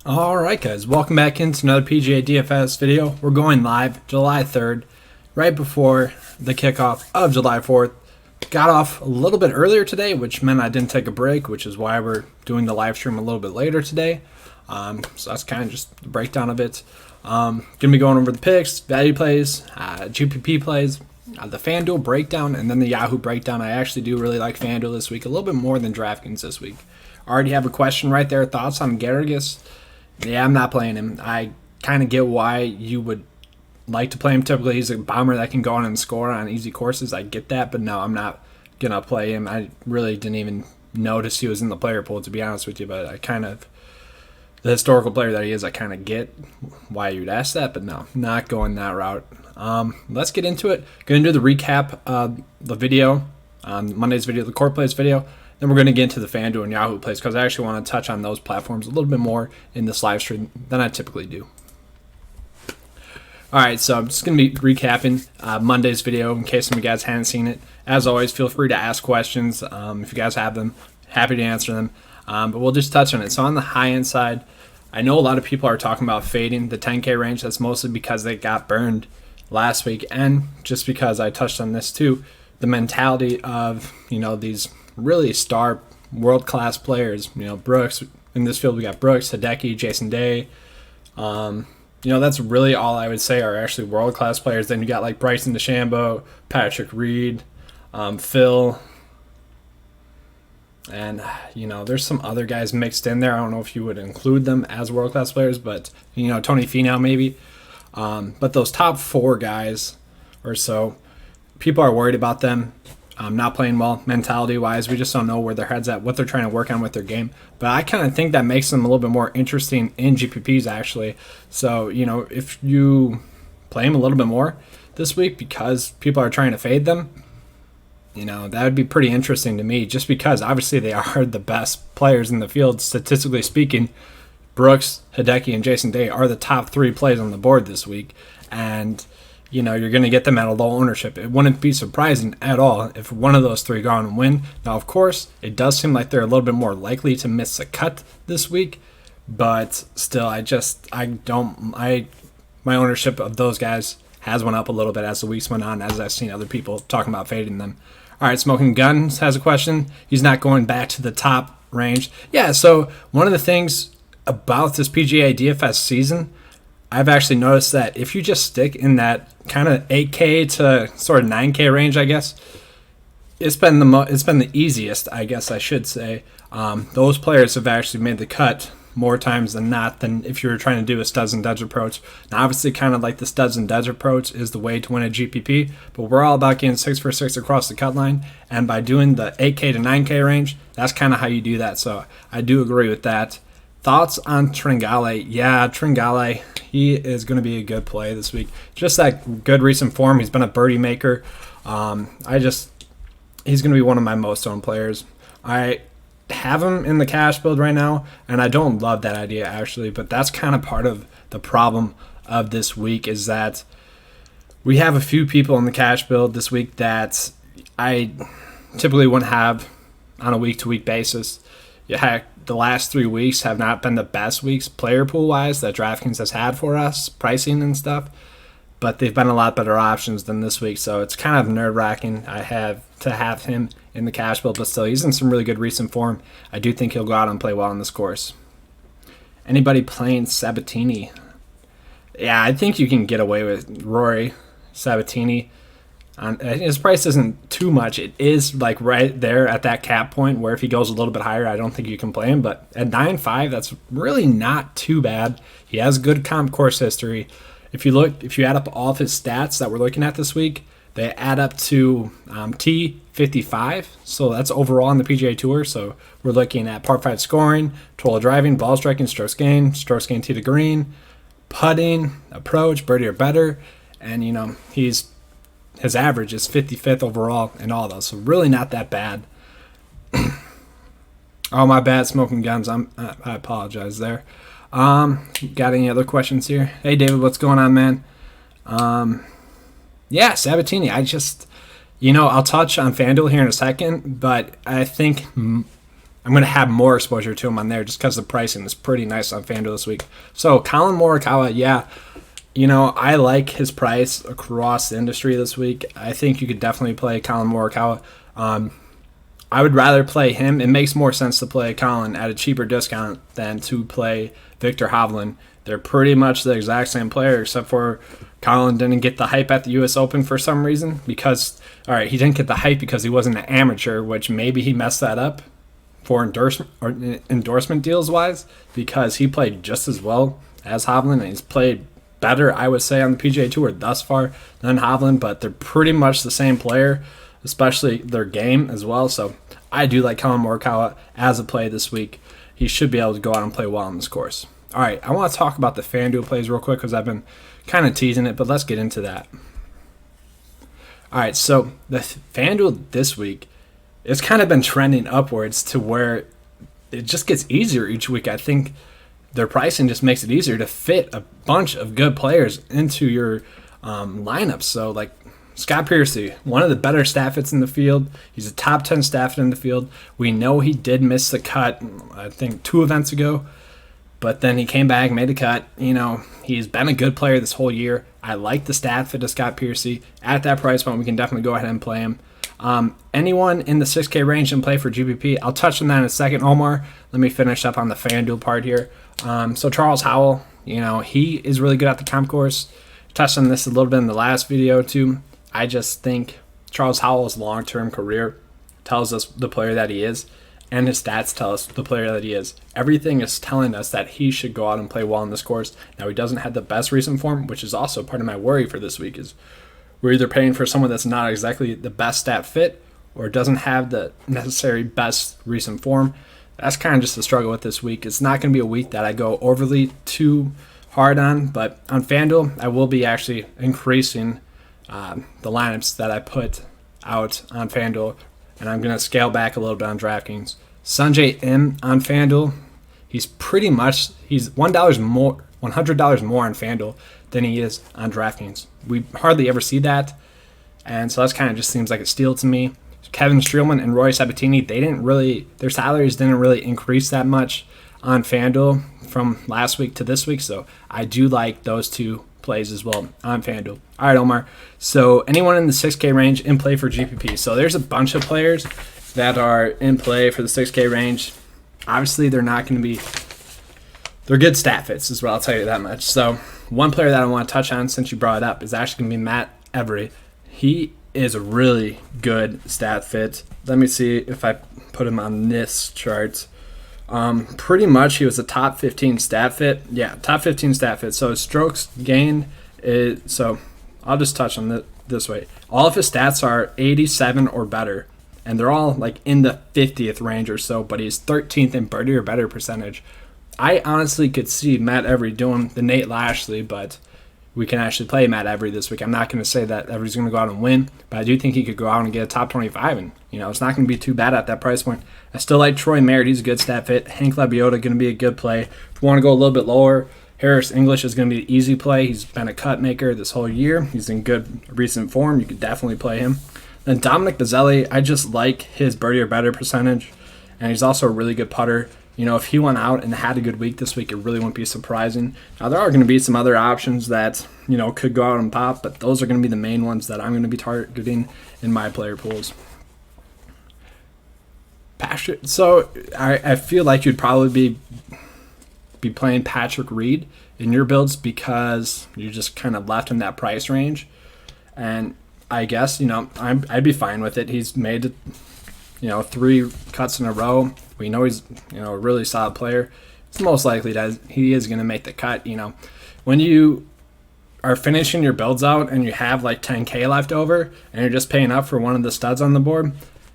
Alright guys, welcome back into another PGA DFS video. We're going live July 3rd, right before the kickoff of July 4th. Got off a little bit earlier today, which meant I didn't take a break, which is why we're doing the live stream a little bit later today. So that's kind of just the breakdown of it. Going to be going over the picks, value plays, GPP plays, the FanDuel breakdown, and then the Yahoo breakdown. I actually do really like FanDuel this week, a little bit more than DraftKings this week. Already have a question right there. Thoughts on Garrigus? Yeah, I'm not playing him. I kind of get why you would like to play him. Typically, he's a bomber that can go on and score on easy courses. I get that, but no, I'm not going to play him. I really didn't even notice he was in the player pool, to be honest with you, but the historical player that he is, I kind of get why you'd ask that, but no, not going that route. Let's get into it. Going to do the recap of the video, Monday's video, the court plays video. Then we're going to get into the FanDuel and Yahoo plays because I actually want to touch on those platforms a little bit more in this live stream than I typically do. All right, so I'm just going to be recapping Monday's video in case some of you guys hadn't seen it. As always, feel free to ask questions if you guys have them. Happy to answer them, but we'll just touch on it. So on the high-end side, I know a lot of people are talking about fading the 10K range. That's mostly because they got burned last week, and just because I touched on this too, the mentality of, these really star world-class players. Brooks, in this field we got Brooks, Hideki, Jason Day. That's really all I would say are actually world-class players. Then you got like Bryson DeChambeau, Patrick Reed, Phil, and there's some other guys mixed in there. I don't know if you would include them as world-class players, but Tony Finau maybe. But those top four guys or so, people are worried about them not playing well mentality-wise. We just don't know where their head's at, what they're trying to work on with their game. But I kind of think that makes them a little bit more interesting in GPPs, actually. So, if you play them a little bit more this week because people are trying to fade them, that would be pretty interesting to me, just because obviously they are the best players in the field, statistically speaking. Brooks, Hideki, and Jason Day are the top three plays on the board this week. And you're going to get them at a low ownership. It wouldn't be surprising at all if one of those three go on and win. Now, of course, it does seem like they're a little bit more likely to miss a cut this week, but still, my ownership of those guys has went up a little bit as the weeks went on, as I've seen other people talking about fading them. All right, Smoking Guns has a question. He's not going back to the top range. Yeah, so one of the things about this PGA DFS season, I've actually noticed that if you just stick in that kind of 8K to sort of 9K range, I guess, it's been the easiest, I guess I should say. Those players have actually made the cut more times than not than if you were trying to do a studs and duds approach. Now, obviously, kind of like the studs and duds approach is the way to win a GPP, but we're all about getting 6 for 6 across the cut line, and by doing the 8K to 9K range, that's kind of how you do that. So I do agree with that. Thoughts on Tringale? Yeah, Tringale, he is going to be a good play this week. Just that good recent form. He's been a birdie maker. He's going to be one of my most owned players. I have him in the cash build right now, and I don't love that idea actually, but that's kind of part of the problem of this week is that we have a few people in the cash build this week that I typically wouldn't have on a week-to-week basis. Heck, the last 3 weeks have not been the best weeks player pool-wise that DraftKings has had for us, pricing and stuff, but they've been a lot better options than this week, so it's kind of nerve-wracking. I have to have him in the cash build, but still, he's in some really good recent form. I do think he'll go out and play well on this course. Anybody playing Sabatini? Yeah, I think you can get away with Rory Sabatini. His price isn't too much. It is like right there at that cap point where if he goes a little bit higher, I don't think you can play him. But at 9.5, that's really not too bad. He has good comp course history. If you add up all of his stats that we're looking at this week, they add up to T55. So that's overall on the PGA Tour. So we're looking at par 5 scoring, total driving, ball striking, strokes gained tee to green, putting, approach, birdie or better, and his average is 55th overall in all those, so really not that bad. Oh, my bad, Smoking Guns. I apologize there. Got any other questions here? Hey, David, what's going on, man? Yeah, Sabatini. I'll touch on FanDuel here in a second, but I think I'm going to have more exposure to him on there just because the pricing is pretty nice on FanDuel this week. So Colin Morikawa, yeah, I like his price across the industry this week. I think you could definitely play Colin Morikawa. I would rather play him. It makes more sense to play Colin at a cheaper discount than to play Victor Hovland. They're pretty much the exact same player, except for Colin didn't get the hype at the U.S. Open for some reason. Because, all right, he didn't get the hype because he wasn't an amateur, which maybe he messed that up for endorsement deals wise, because he played just as well as Hovland, and he's played better, I would say, on the PGA Tour thus far than Hovland. But they're pretty much the same player, especially their game as well. So I do like Colin Morikawa as a play this week. He should be able to go out and play well on this course. All right, I want to talk about the FanDuel plays real quick because I've been kind of teasing it, but let's get into that. All right, so the FanDuel this week, it's kind of been trending upwards to where it just gets easier each week. I think their pricing just makes it easier to fit a bunch of good players into your lineup. So, like Scott Piercy, one of the better stat fits in the field. He's a top 10 stat fit in the field. We know he did miss the cut, I think, 2 events ago. But then he came back, made the cut. He's been a good player this whole year. I like the stat fit of Scott Piercy. At that price point, we can definitely go ahead and play him. Anyone in the 6K range and play for GPP, I'll touch on that in a second, Omar. Let me finish up on the FanDuel part here. So Charles Howell, he is really good at the comp course. Touched on this a little bit in the last video too. I just think Charles Howell's long-term career tells us the player that he is, and his stats tell us the player that he is. Everything is telling us that he should go out and play well on this course. Now, he doesn't have the best recent form, which is also part of my worry for this week, is we're either paying for someone that's not exactly the best stat fit or doesn't have the necessary best recent form. That's kind of just the struggle with this week. It's not going to be a week that I go overly too hard on, but on FanDuel, I will be actually increasing the lineups that I put out on FanDuel, and I'm going to scale back a little bit on DraftKings. Sanjay M on FanDuel, he's $100 more on FanDuel than he is on DraftKings. We hardly ever see that, and so that's kind of just seems like a steal to me. Kevin Streelman and Roy Sabatini, their salaries didn't really increase that much on FanDuel from last week to this week, so I do like those two plays as well on FanDuel. All right, Omar. So anyone in the 6K range in play for GPP. So there's a bunch of players that are in play for the 6K range. Obviously, they're good stat fits is what I'll tell you that much. So one player that I want to touch on since you brought it up is actually going to be Matt Every. He is a really good stat fit. Let me see if I put him on this chart. Pretty much he was a top 15 stat fit. Yeah, top 15 stat fit. So his strokes gained so I'll just touch on it this way. All of his stats are 87 or better, and they're all like in the 50th range or so, but he's 13th in birdie or better percentage. I honestly could see Matt Every doing the Nate Lashley, but we can actually play Matt Every this week. I'm not going to say that Every's going to go out and win, but I do think he could go out and get a top 25, and it's not going to be too bad at that price point. I still like Troy Merritt. He's a good stat fit. Hank Labiota going to be a good play. If you want to go a little bit lower, Harris English is going to be an easy play. He's been a cut maker this whole year. He's in good recent form. You could definitely play him. Then Dominic Bazzelli, I just like his birdie or better percentage, and he's also a really good putter. If he went out and had a good week this week, it really wouldn't be surprising. Now, there are going to be some other options that, could go out and pop, but those are going to be the main ones that I'm going to be targeting in my player pools. Patrick, so I feel like you'd probably be playing Patrick Reed in your builds because you just kind of left in that price range. And I guess, I'd be fine with it. He's made 3 cuts in a row. We know he's, a really solid player. It's most likely that he is going to make the cut. When you are finishing your builds out and you have like 10K left over and you're just paying up for one of the studs on the board,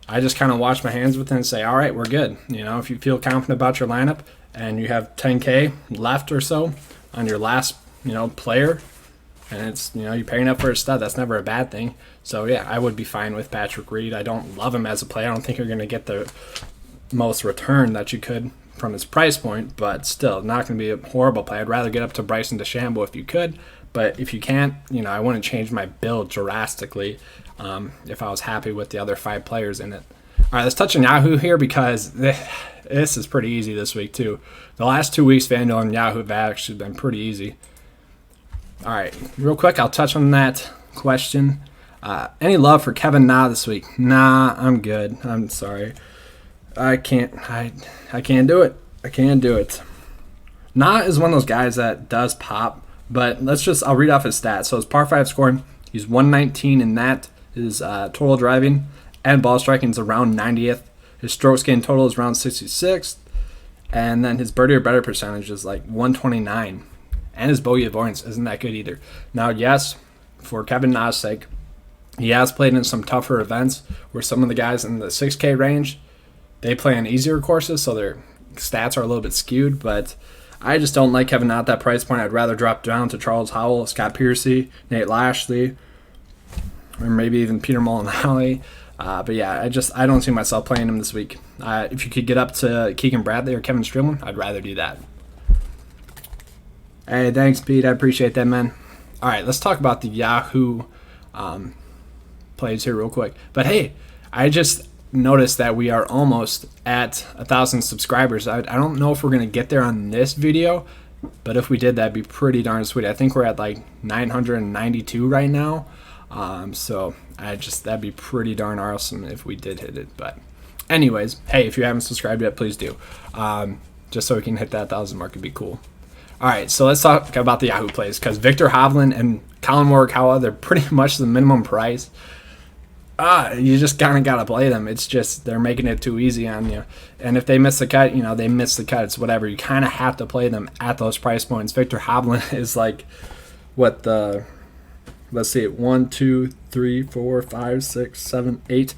I just kind of wash my hands with it and say, all right, we're good. If you feel confident about your lineup and you have 10K left or so on your last, player, and it's, you're paying up for a stud, that's never a bad thing. So, yeah, I would be fine with Patrick Reed. I don't love him as a player. I don't think you're going to get the most return that you could from his price point, but still, not going to be a horrible play. I'd rather get up to Bryson DeChambeau if you could, but if you can't, I wouldn't change my build drastically if I was happy with the other 5 players in it. All right, let's touch on Yahoo here because this is pretty easy this week too. The last 2 weeks, FanDuel and Yahoo have actually been pretty easy. All right, real quick, I'll touch on that question. Any love for Kevin Na this week? Nah, I'm good. I'm sorry. I can't do it. I can't do it. Na is one of those guys that does pop, but I'll read off his stats. So his par 5 scoring, he's 119 in that. His total driving and ball striking is around 90th. His strokes gained total is around 66th. And then his birdie or better percentage is like 129. And his bogey avoidance isn't that good either. Now, yes, for Kevin Na's sake, he has played in some tougher events where some of the guys in the 6K range, they play on easier courses, so their stats are a little bit skewed. But I just don't like Kevin Na at that price point. I'd rather drop down to Charles Howell, Scott Piercy, Nate Lashley, or maybe even Peter Molinari. But yeah, I don't see myself playing him this week. If you could get up to Keegan Bradley or Kevin Streelman, I'd rather do that. Hey, thanks, Pete. I appreciate that, man. All right, let's talk about the Yahoo plays here real quick. But hey, I just noticed that we are almost at 1,000 subscribers. I don't know if we're going to get there on this video, but if we did, that'd be pretty darn sweet. I think we're at like 992 right now. So that'd be pretty darn awesome if we did hit it. But anyways, hey, if you haven't subscribed yet, please do. Just so we can hit that 1,000 mark, it'd be cool. All right, so let's talk about the Yahoo plays because Victor Hovland and Colin Morikawa, they're pretty much the minimum price. You just kind of got to play them. It's just they're making it too easy on you. And if they miss the cut, they miss the cut. It's whatever. You kind of have to play them at those price points. Victor Hovland is like let's see, 1, 2, 3, 4, 5, 6, 7, 8,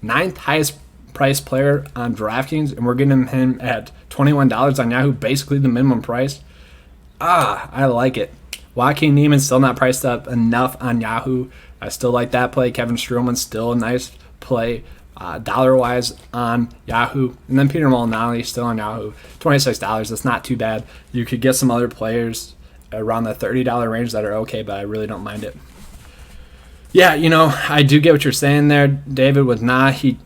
ninth highest priced player on DraftKings, and we're getting him at $21 on Yahoo, basically the minimum price. I like it. Joaquin Neiman still not priced up enough on Yahoo. I still like that play. Kevin Streelman still a nice play dollar-wise on Yahoo. And then Peter Molinari still on Yahoo. $26, that's not too bad. You could get some other players around the $30 range that are okay, but I really don't mind it. Yeah, I do get what you're saying there, David, with Na. He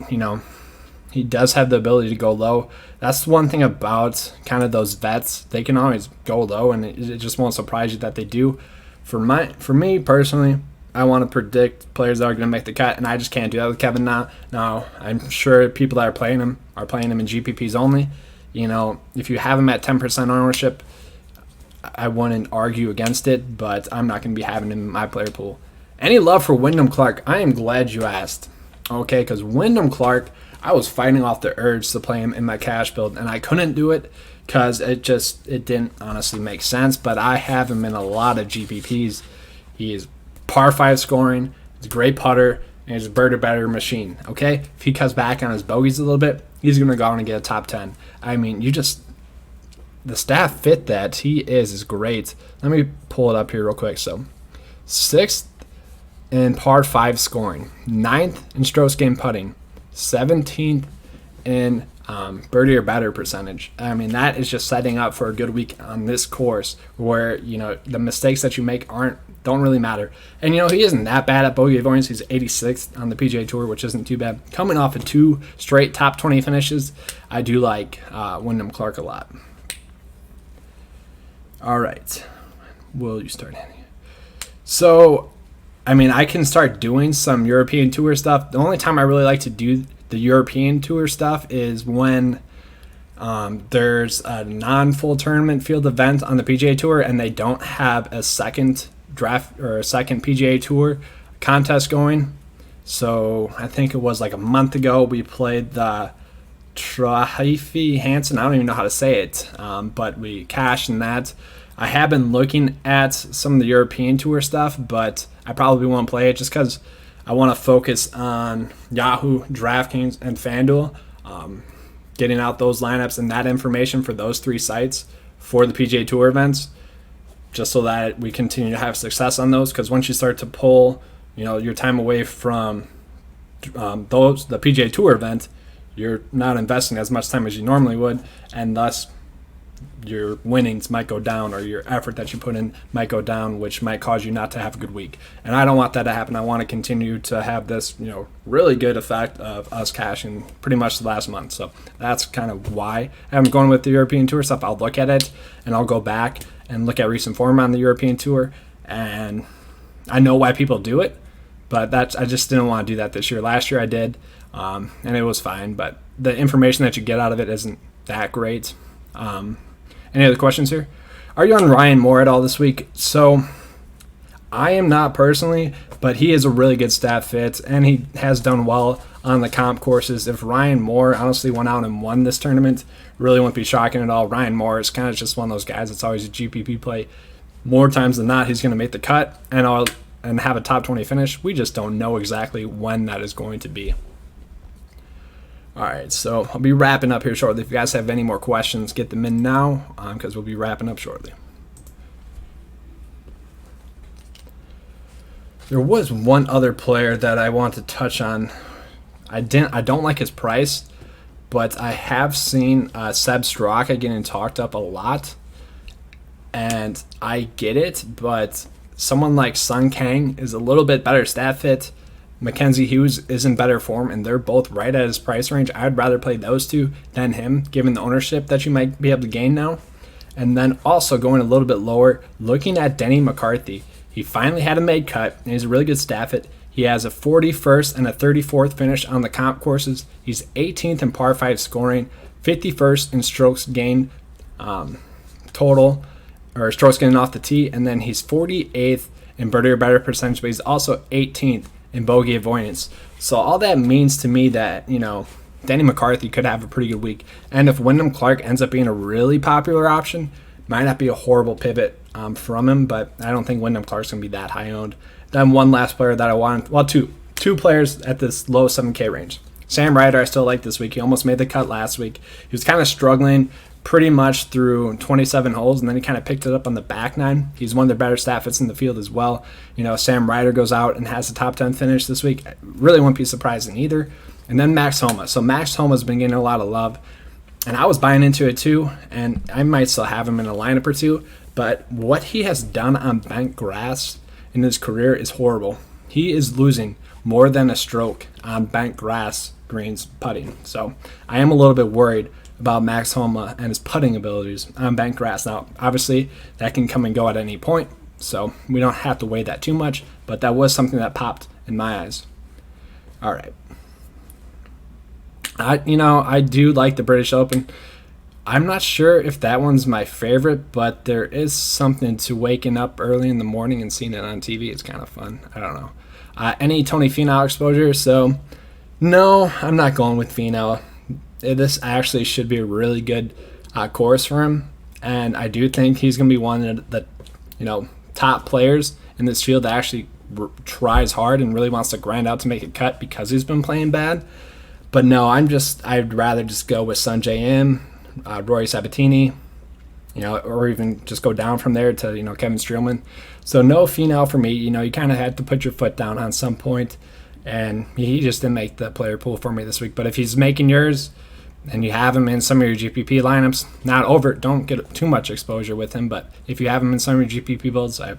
does have the ability to go low. That's one thing about kind of those vets. They can always go low, and it just won't surprise you that they do. For me personally, I want to predict players that are going to make the cut, and I just can't do that with Kevin Na. Now, I'm sure people that are playing him in GPPs only. If you have him at 10% ownership, I wouldn't argue against it, but I'm not going to be having him in my player pool. Any love for Wyndham Clark? I am glad you asked. Okay, because Wyndham Clark, I was fighting off the urge to play him in my cash build, and I couldn't do it because it didn't honestly make sense. But I have him in a lot of GPPs. He is par 5 scoring, he's a great putter, and he's a bird or better machine. Okay, if he cuts back on his bogeys a little bit, he's going to go on and get a top 10. I mean, the staff fit that. He is great. Let me pull it up here real quick. So 6th in par 5 scoring, 9th in strokes gained putting, 17th in birdie or better percentage. I mean, that is just setting up for a good week on this course where, the mistakes that you make don't really matter. And, he isn't that bad at bogey avoidance. He's 86th on the PGA Tour, which isn't too bad. Coming off of 2 straight top 20 finishes, I do like Wyndham Clark a lot. All right. Will you start hitting? So, I can start doing some European Tour stuff. The only time I really like to do the European Tour stuff is when there's a non-full tournament field event on the PGA Tour and they don't have a second draft or a second PGA Tour contest going. So I think it was like a month ago we played the Trahifi Hansen. I don't even know how to say it, but we cashed in that. I have been looking at some of the European Tour stuff, but I probably won't play it just because I want to focus on Yahoo, DraftKings, and FanDuel, getting out those lineups and that information for those 3 sites for the PGA Tour events, just so that we continue to have success on those. Because once you start to pull, your time away from the PGA Tour event, you're not investing as much time as you normally would, and thus your winnings might go down, or your effort that you put in might go down, which might cause you not to have a good week. And I don't want that to happen. I want to continue to have this, really good effect of us cashing pretty much the last month. So that's kind of why I'm going with the European Tour stuff. I'll look at it and I'll go back and look at recent form on the European Tour, and I know why people do it, but I just didn't want to do that this year. Last year I did, and it was fine, but the information that you get out of it isn't that great. Any other questions here? Are you on Ryan Moore at all this week? So I am not personally, but he is a really good stat fit, and he has done well on the comp courses. If Ryan Moore honestly went out and won this tournament, really wouldn't be shocking at all. Ryan Moore is kind of just one of those guys that's always a GPP play. More times than not, he's going to make the cut and have a top 20 finish. We just don't know exactly when that is going to be. All right, so I'll be wrapping up here shortly. If you guys have any more questions, get them in now, because we'll be wrapping up shortly. There was one other player that I want to touch on. I don't like his price, but I have seen Seb Straka getting talked up a lot, and I get it, but someone like Sun Kang is a little bit better stat fit. Mackenzie Hughes is in better form, and they're both right at his price range. I'd rather play those two than him, given the ownership that you might be able to gain now. And then also going a little bit lower, looking at Denny McCarthy. He finally had a made cut, and he's a really good stat fit. He has a 41st and a 34th finish on the comp courses. He's 18th in par 5 scoring, 51st in strokes gained total, or strokes gained off the tee, and then he's 48th in birdie or better percentage, but he's also 18th in bogey avoidance. So all that means to me that, Denny McCarthy could have a pretty good week. And if Wyndham Clark ends up being a really popular option, might not be a horrible pivot from him, but I don't think Wyndham Clark's going to be that high owned. Then one last player that I want, well, two players at this low 7K range. Sam Ryder I still like this week. He almost made the cut last week. He was kind of struggling pretty much through 27 holes, and then he kind of picked it up on the back nine. He's one of the better stat fits in the field as well. Sam Ryder goes out and has a top 10 finish this week. Really wouldn't be surprising either. And then Max Homa. So Max Homa's been getting a lot of love, and I was buying into it too, and I might still have him in a lineup or two, but what he has done on bent grass in his career is horrible. He is losing more than a stroke on bent grass greens putting. So I am a little bit worried about Max Homa and his putting abilities on bent grass. Now, obviously, that can come and go at any point, so we don't have to weigh that too much, but that was something that popped in my eyes. All right. I do like the British Open. I'm not sure if that one's my favorite, but there is something to waking up early in the morning and seeing it on TV. It's kind of fun. I don't know. Any Tony Finau exposure? So, no, I'm not going with Finau. This actually should be a really good course for him, and I do think he's going to be one of the top players in this field that actually tries hard and really wants to grind out to make a cut because he's been playing bad. But no, I'd rather just go with Sungjae Im, Rory Sabatini, or even just go down from there to Kevin Streelman. So no Finau for me. You kind of had to put your foot down on some point, and he just didn't make the player pool for me this week. But if he's making yours, and you have him in some of your GPP lineups, don't get too much exposure with him, but if you have him in some of your GPP builds, I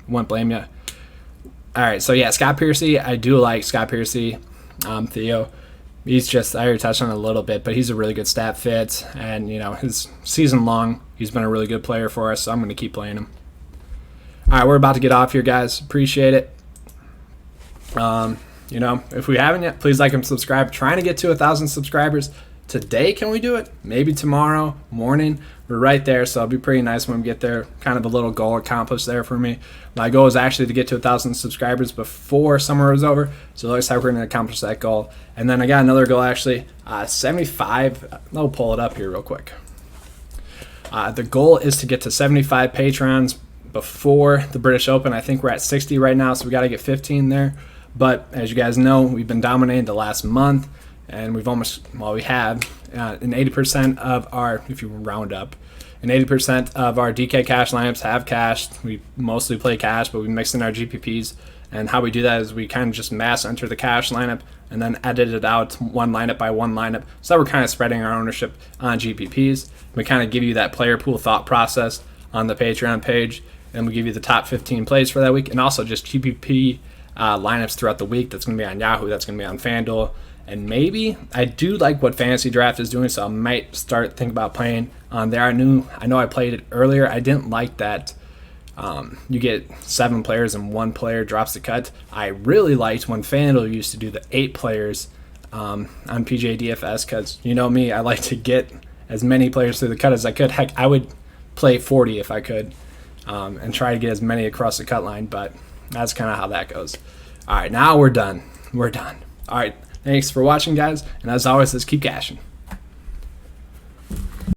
won't blame you. All right, so yeah, Scott Piercy, I do like Scott Piercy. Theo, he's I already touched on it a little bit, but he's a really good stat fit, and his season long, he's been a really good player for us, so I'm going to keep playing him. All right, we're about to get off here, guys. Appreciate it. If we haven't yet, please like and subscribe. Trying to get to 1,000 subscribers. Today, can we do it? Maybe tomorrow morning. We're right there, so it'll be pretty nice when we get there. Kind of a little goal accomplished there for me. My goal is actually to get to 1,000 subscribers before summer is over, so it looks like we're going to accomplish that goal. And then I got another goal, actually, 75. I'll pull it up here real quick. The goal is to get to 75 patrons before the British Open. I think we're at 60 right now, so we got to get 15 there. But as you guys know, we've been dominating the last month. And we have an 80% of our, if you round up, an 80% of our DK cash lineups have cashed. We mostly play cash, but we mix in our GPPs And how we do that is we kind of just mass enter the cash lineup and then edit it out one lineup by one lineup. So that we're kind of spreading our ownership on GPPs. We kind of give you that player pool thought process on the Patreon page, and we give you the top 15 plays for that week, and also just GPP lineups throughout the week. That's going to be on Yahoo, that's going to be on FanDuel, and maybe I do like what Fantasy Draft is doing, so I might start thinking about playing on there. I know I played it earlier. I didn't like that you get 7 players and 1 player drops the cut. I really liked when FanDuel used to do the 8 players on PGA DFS, because you know me, I like to get as many players through the cut as I could. Heck, I would play 40 if I could, and try to get as many across the cut line, but that's kind of how that goes. All right, now we're done. All right, thanks for watching, guys, and as always, let's keep cashing.